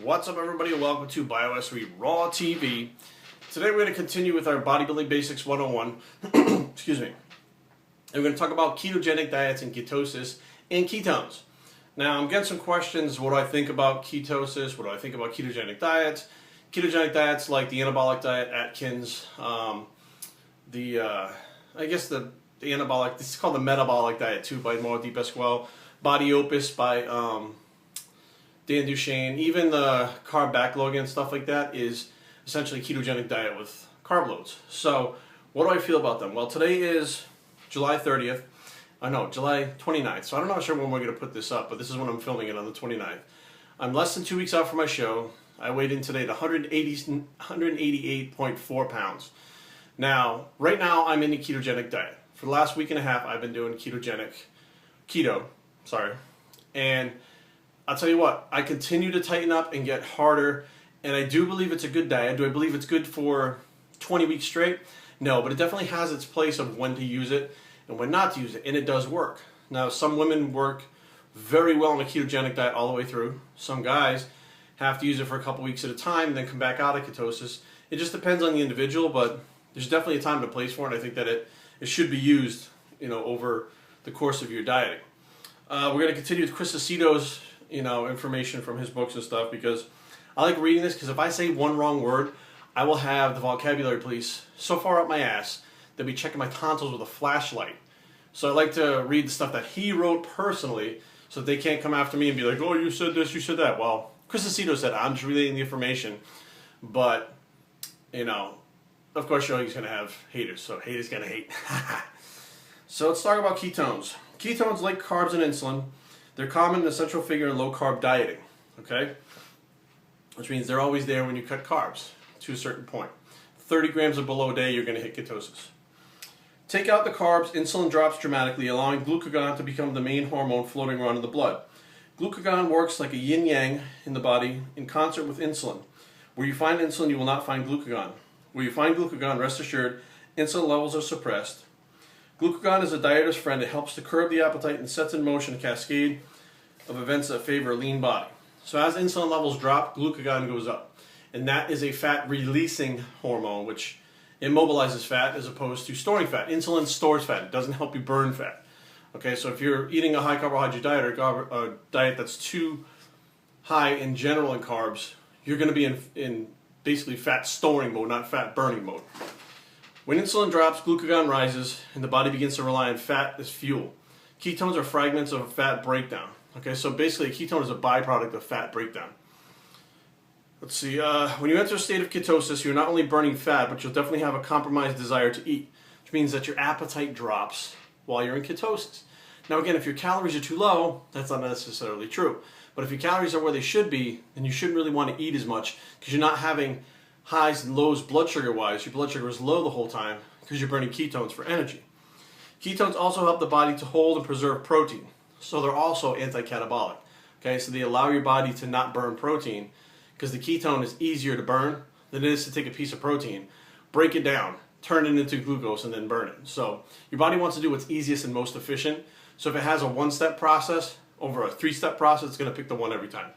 What's up, everybody, and welcome to BioS3 Raw TV. Today we're going to continue with our Bodybuilding Basics 101. Excuse me. And we're going to talk about ketogenic diets and ketosis and ketones. Now, I'm getting some questions. What do I think about ketosis? What do I think about ketogenic diets? Ketogenic diets like the anabolic diet, Atkins, I guess the anabolic, this is called the metabolic diet too by Maudie Pasquale, Body Opus by Dan Duchesne, even the carb backlogging and stuff like that is essentially a ketogenic diet with carb loads. So what do I feel about them? Well, today is July 30th. July 29th. So I'm not sure when we're going to put this up, but this is when I'm filming it, on the 29th. I'm less than 2 weeks out from my show. I weighed in today at 188.4 pounds. Now, right now I'm in a ketogenic diet. For the last week and a half, I've been doing keto, and I'll tell you what, I continue to tighten up and get harder, and I do believe it's a good diet. Do I believe it's good for 20 weeks straight? No, but it definitely has its place of when to use it and when not to use it, and it does work. Now, some women work very well on a ketogenic diet all the way through. Some guys have to use it for a couple weeks at a time and then come back out of ketosis. It just depends on the individual, but there's definitely a time and a place for it, and I think that it should be used, over the course of your dieting. We're going to continue with Chris Aceto's information from his books and stuff, because I like reading this, because if I say one wrong word, I will have the vocabulary police so far up my ass they'll be checking my tonsils with a flashlight. So I like to read the stuff that he wrote personally, so that they can't come after me and be like, oh, you said this, you said that. Well, Chris Aceto said I'm just relaying the information, but of course he's going to have haters, so haters going to hate. So let's talk about ketones. Ketones, like carbs and insulin, they're common and essential figure in low-carb dieting, okay? Which means they're always there when you cut carbs to a certain point. 30 grams or below a day, you're going to hit ketosis. Take out the carbs, insulin drops dramatically, allowing glucagon to become the main hormone floating around in the blood. Glucagon works like a yin-yang in the body in concert with insulin. Where you find insulin, you will not find glucagon. Where you find glucagon, rest assured, insulin levels are suppressed. Glucagon is a dieter's friend. It helps to curb the appetite and sets in motion a cascade of events that favor a lean body. So as insulin levels drop, glucagon goes up. And that is a fat-releasing hormone, which immobilizes fat as opposed to storing fat. Insulin stores fat. It doesn't help you burn fat. Okay, so if you're eating a high-carbohydrate diet or a diet that's too high in general in carbs, you're going to be in basically fat-storing mode, not fat-burning mode. When insulin drops, glucagon rises, and the body begins to rely on fat as fuel. Ketones are fragments of fat breakdown. Okay, so basically a ketone is a byproduct of fat breakdown. Let's see, when you enter a state of ketosis, you're not only burning fat, but you'll definitely have a compromised desire to eat, which means that your appetite drops while you're in ketosis. Now again, if your calories are too low, that's not necessarily true. But if your calories are where they should be, then you shouldn't really want to eat as much, because you're not having highs and lows blood sugar-wise. Your blood sugar is low the whole time because you're burning ketones for energy. Ketones also help the body to hold and preserve protein, so they're also anti-catabolic. Okay, so they allow your body to not burn protein, because the ketone is easier to burn than it is to take a piece of protein, break it down, turn it into glucose, and then burn it. So your body wants to do what's easiest and most efficient. So if it has a one-step process over a three-step process, it's going to pick the one every time.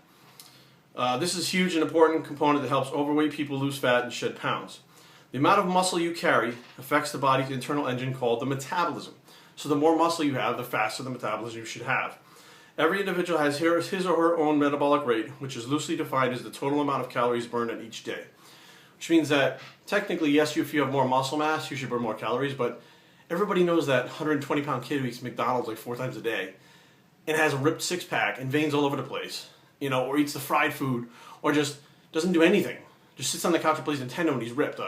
This is a huge and important component that helps overweight people lose fat and shed pounds. The amount of muscle you carry affects the body's internal engine called the metabolism. So the more muscle you have, the faster the metabolism you should have. Every individual has his or her own metabolic rate, which is loosely defined as the total amount of calories burned in each day. Which means that technically, yes, if you have more muscle mass, you should burn more calories, but everybody knows that 120-pound kid who eats McDonald's like 4 times a day and has a ripped six-pack and veins all over the place, or eats the fried food, or just doesn't do anything. Just sits on the couch and plays Nintendo when he's ripped.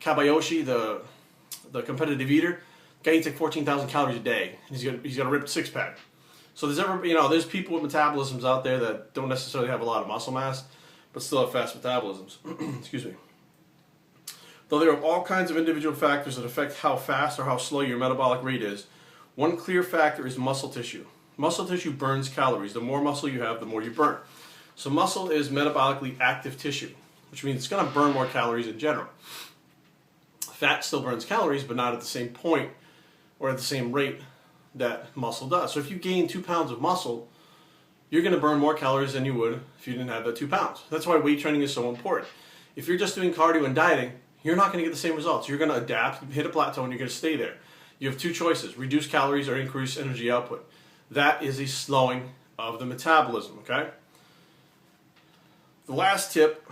Kabayoshi, the competitive eater, guy eats like 14,000 calories a day, and he's got a ripped six-pack. So there's people with metabolisms out there that don't necessarily have a lot of muscle mass, but still have fast metabolisms. Excuse me. Though there are all kinds of individual factors that affect how fast or how slow your metabolic rate is, one clear factor is muscle tissue. Muscle tissue burns calories. The more muscle you have, the more you burn. So muscle is metabolically active tissue, which means it's going to burn more calories in general. Fat still burns calories, but not at the same point or at the same rate that muscle does. So if you gain 2 pounds of muscle, you're going to burn more calories than you would if you didn't have that 2 pounds. That's why weight training is so important. If you're just doing cardio and dieting, you're not going to get the same results. You're going to adapt, hit a plateau, and you're going to stay there. You have two choices: reduce calories or increase energy output. That is a slowing of the metabolism, okay? The last tip,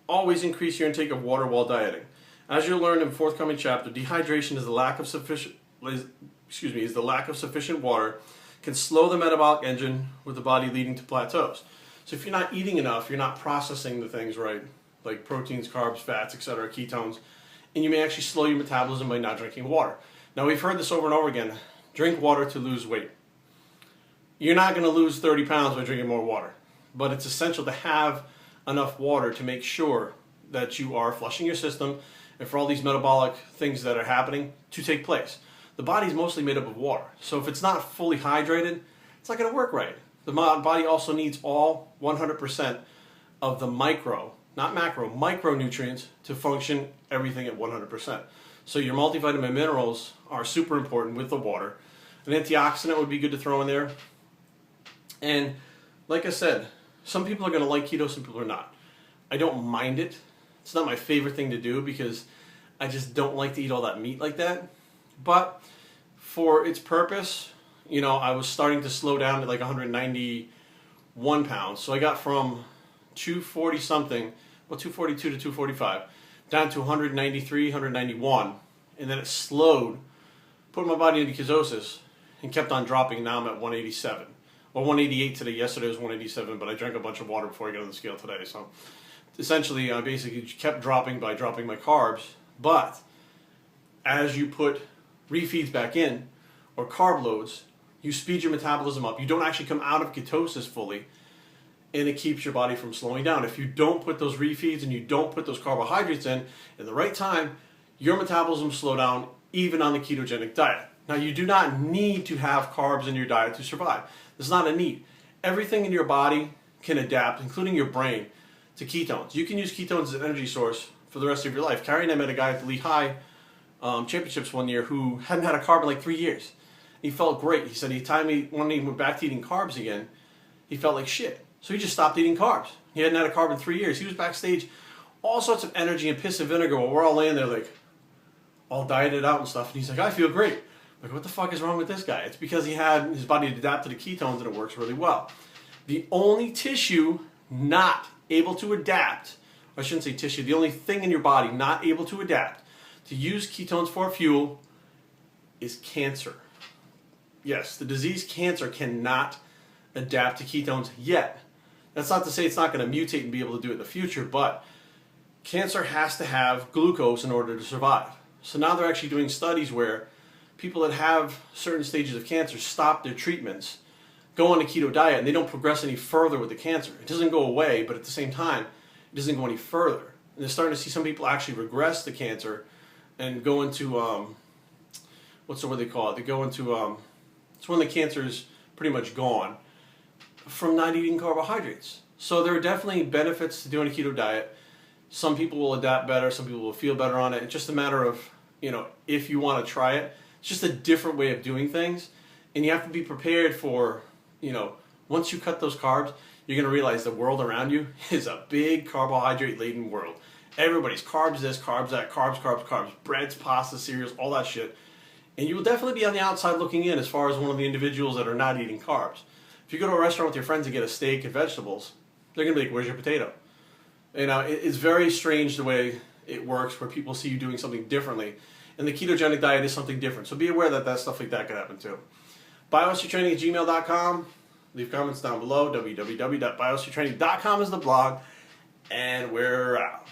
always increase your intake of water while dieting. As you'll learn in the forthcoming chapter, dehydration is the lack of sufficient water can slow the metabolic engine with the body, leading to plateaus. So if you're not eating enough, you're not processing the things right, like proteins, carbs, fats, etc., ketones, and you may actually slow your metabolism by not drinking water. Now, we've heard this over and over again: drink water to lose weight. You're not going to lose 30 pounds by drinking more water, but it's essential to have enough water to make sure that you are flushing your system and for all these metabolic things that are happening to take place. The body's mostly made up of water, so if it's not fully hydrated, it's not going to work right. The body also needs all 100% of the micro, not macro, micronutrients to function everything at 100%. So your multivitamin minerals are super important with the water. An antioxidant would be good to throw in there. And like I said, some people are going to like keto, some people are not. I don't mind it. It's not my favorite thing to do because I just don't like to eat all that meat like that. But for its purpose, you know, I was starting to slow down to like 191 pounds. So I got from 240 something, well, 242 to 245, down to 193, 191. And then it slowed, put my body into ketosis, and kept on dropping. Now I'm at 187. Well, 188 today. Yesterday was 187, but I drank a bunch of water before I got on the scale today. So essentially, I basically kept dropping by dropping my carbs. But as you put refeeds back in, or carb loads, you speed your metabolism up. You don't actually come out of ketosis fully, and it keeps your body from slowing down. If you don't put those refeeds and you don't put those carbohydrates in the right time, your metabolism slow down even on the ketogenic diet. Now, you do not need to have carbs in your diet to survive. There's not a need. Everything in your body can adapt, including your brain, to ketones. You can use ketones as an energy source for the rest of your life. Carrie and I met a guy at the Lehigh Championships one year who hadn't had a carb in like 3 years. He felt great. He said when he went back to eating carbs again, he felt like shit. So he just stopped eating carbs. He hadn't had a carb in 3 years. He was backstage, all sorts of energy and piss and vinegar while we're all laying there like all dieted out and stuff. And he's like, I feel great. Like, what the fuck is wrong with this guy? It's because his body adapted to ketones and it works really well. The only tissue not able to adapt, I shouldn't say tissue, the only thing in your body not able to adapt to use ketones for fuel is cancer. Yes, the disease cancer cannot adapt to ketones yet. That's not to say it's not going to mutate and be able to do it in the future, but cancer has to have glucose in order to survive. So now they're actually doing studies where people that have certain stages of cancer stop their treatments, go on a keto diet, and they don't progress any further with the cancer. It doesn't go away, but at the same time, it doesn't go any further. And they're starting to see some people actually regress the cancer and go into, what's the word they call it? They go into, it's when the cancer is pretty much gone from not eating carbohydrates. So there are definitely benefits to doing a keto diet. Some people will adapt better, some people will feel better on it. It's just a matter of, you know, if you want to try it. It's just a different way of doing things. And you have to be prepared for, you know, once you cut those carbs, you're going to realize the world around you is a big carbohydrate-laden world. Everybody's carbs this, carbs that, carbs, breads, pasta, cereals, all that shit. And you will definitely be on the outside looking in as far as one of the individuals that are not eating carbs. If you go to a restaurant with your friends and get a steak and vegetables, they're going to be like, where's your potato? You know, it's very strange the way it works where people see you doing something differently. And the ketogenic diet is something different. So be aware that stuff like that could happen too. BioStraining@gmail.com. Leave comments down below. www.biostraining.com is the blog. And we're out.